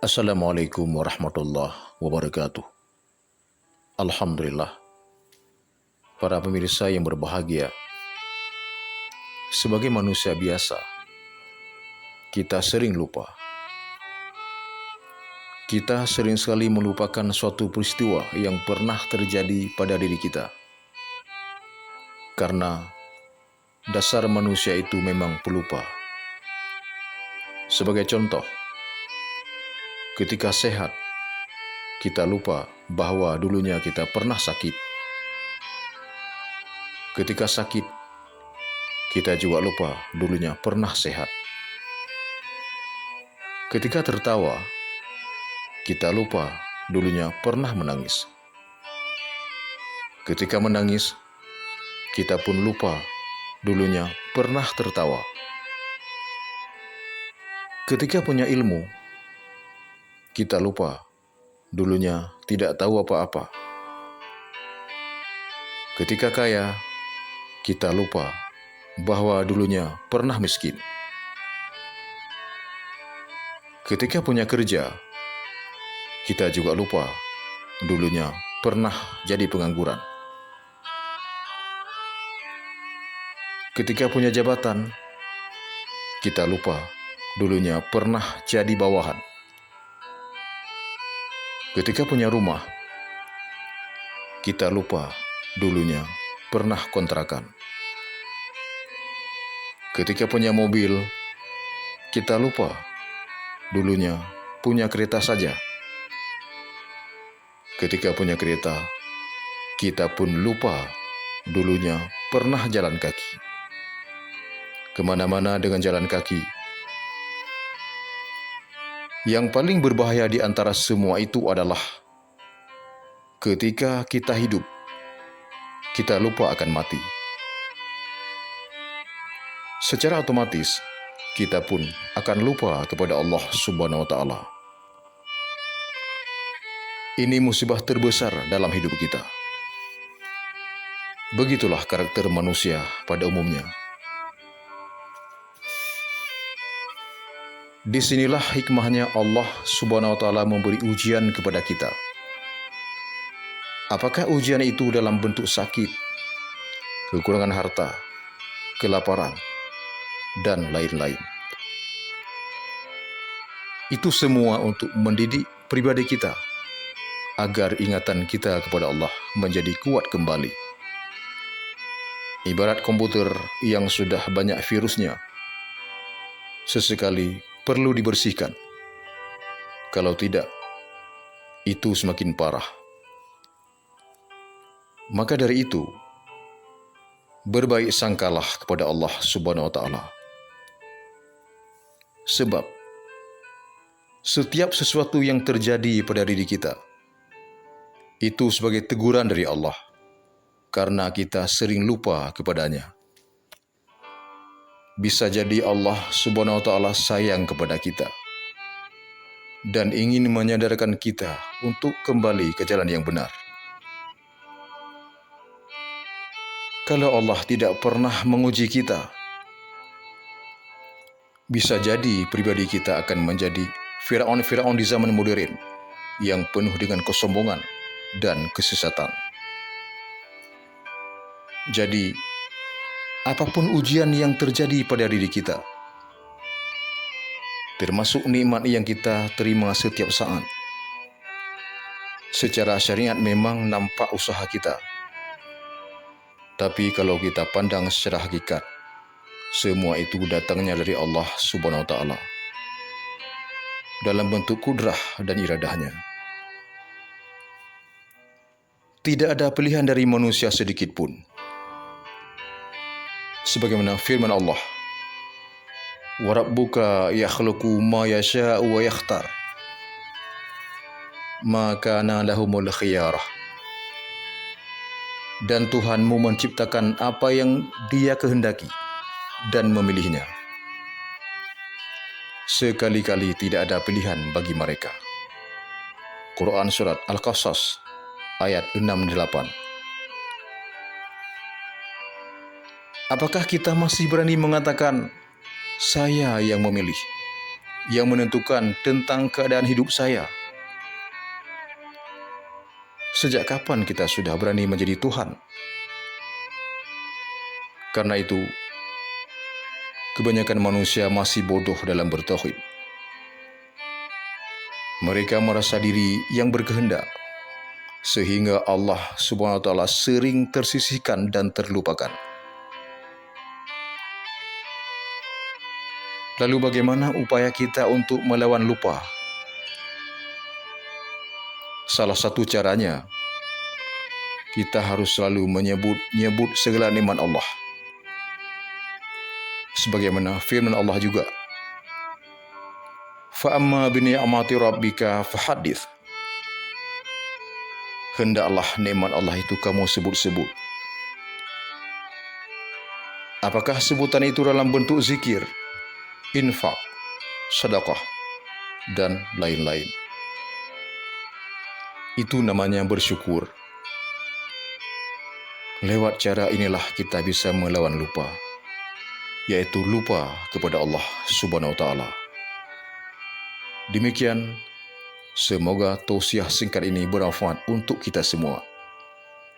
Assalamualaikum warahmatullahi wabarakatuh. Alhamdulillah, para pemirsa yang berbahagia. Sebagai manusia biasa, kita sering lupa. Kita sering sekali melupakan suatu peristiwa yang pernah terjadi pada diri kita. Karena dasar manusia itu memang pelupa. Sebagai contoh, ketika sehat, kita lupa bahwa dulunya kita pernah sakit. Ketika sakit, kita juga lupa dulunya pernah sehat. Ketika tertawa, kita lupa dulunya pernah menangis. Ketika menangis, kita pun lupa dulunya pernah tertawa. Ketika punya ilmu, kita lupa dulunya tidak tahu apa-apa. Ketika kaya, kita lupa bahwa dulunya pernah miskin. Ketika punya kerja, kita juga lupa dulunya pernah jadi pengangguran. Ketika punya jabatan, kita lupa dulunya pernah jadi bawahan. Ketika punya rumah, kita lupa dulunya pernah kontrakan. Ketika punya mobil, kita lupa dulunya punya kereta saja. Ketika punya kereta, kita pun lupa dulunya pernah jalan kaki. Kemana-mana dengan jalan kaki. Yang paling berbahaya di antara semua itu adalah ketika kita hidup, kita lupa akan mati. Secara otomatis, kita pun akan lupa kepada Allah Subhanahu wa Ta'ala. Ini musibah terbesar dalam hidup kita. Begitulah karakter manusia pada umumnya. Disinilah hikmahnya Allah Subhanahu wa Ta'ala memberi ujian kepada kita. Apakah ujian itu dalam bentuk sakit, kekurangan harta, kelaparan, dan lain-lain? Itu semua untuk mendidik pribadi kita agar ingatan kita kepada Allah menjadi kuat kembali. Ibarat komputer yang sudah banyak virusnya, sesekali perlu dibersihkan. Kalau tidak, itu semakin parah. Maka dari itu, berbaik sangkalah kepada Allah Subhanahu wa Ta'ala. Sebab setiap sesuatu yang terjadi pada diri kita itu sebagai teguran dari Allah karena kita sering lupa kepadanya. Bisa jadi Allah Subhanahu wa Ta'ala sayang kepada kita dan ingin menyadarkan kita untuk kembali ke jalan yang benar. Kalau Allah tidak pernah menguji kita, bisa jadi pribadi kita akan menjadi Firaun-Firaun di zaman modern yang penuh dengan kesombongan dan kesesatan. Jadi, apapun ujian yang terjadi pada diri kita, termasuk nikmat yang kita terima setiap saat, secara syariat memang nampak usaha kita. Tapi kalau kita pandang secara hakikat, semua itu datangnya dari Allah Subhanahu wa Ta'ala dalam bentuk kudrah dan iradahnya. Tidak ada pilihan dari manusia sedikit pun. Sebagaimana firman Allah, "Wa rabbuka yakhluqu ma yasha'u wa yakhtar, ma kana lahumul khiyarah." Dan Tuhanmu menciptakan apa yang Dia kehendaki dan memilihnya. Sekali-kali tidak ada pilihan bagi mereka. Quran Surat Al-Qasas ayat 6-8. Apakah kita masih berani mengatakan, "Saya yang memilih"? yang menentukan tentang keadaan hidup saya. Sejak kapan kita sudah berani menjadi Tuhan? Karena itu, kebanyakan manusia masih bodoh dalam bertauhid. Mereka merasa diri yang berkehendak, sehingga Allah Subhanahu wa Ta'ala sering tersisihkan dan terlupakan. Lalu bagaimana upaya kita untuk melawan lupa? Salah satu caranya, kita harus selalu menyebut segala nikmat Allah. Sebagaimana firman Allah juga, "Fa'amma bini'amati rabbika fahadits." Hendaklah nikmat Allah itu kamu sebut-sebut. Apakah sebutan itu dalam bentuk zikir, infak, sedekah, dan lain-lain? Itu namanya bersyukur. Lewat cara inilah kita bisa melawan lupa, yaitu lupa kepada Allah Subhanahu wa Ta'ala. Demikian, semoga tausiah singkat ini bermanfaat untuk kita semua.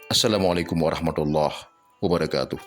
Assalamualaikum warahmatullahi wabarakatuh.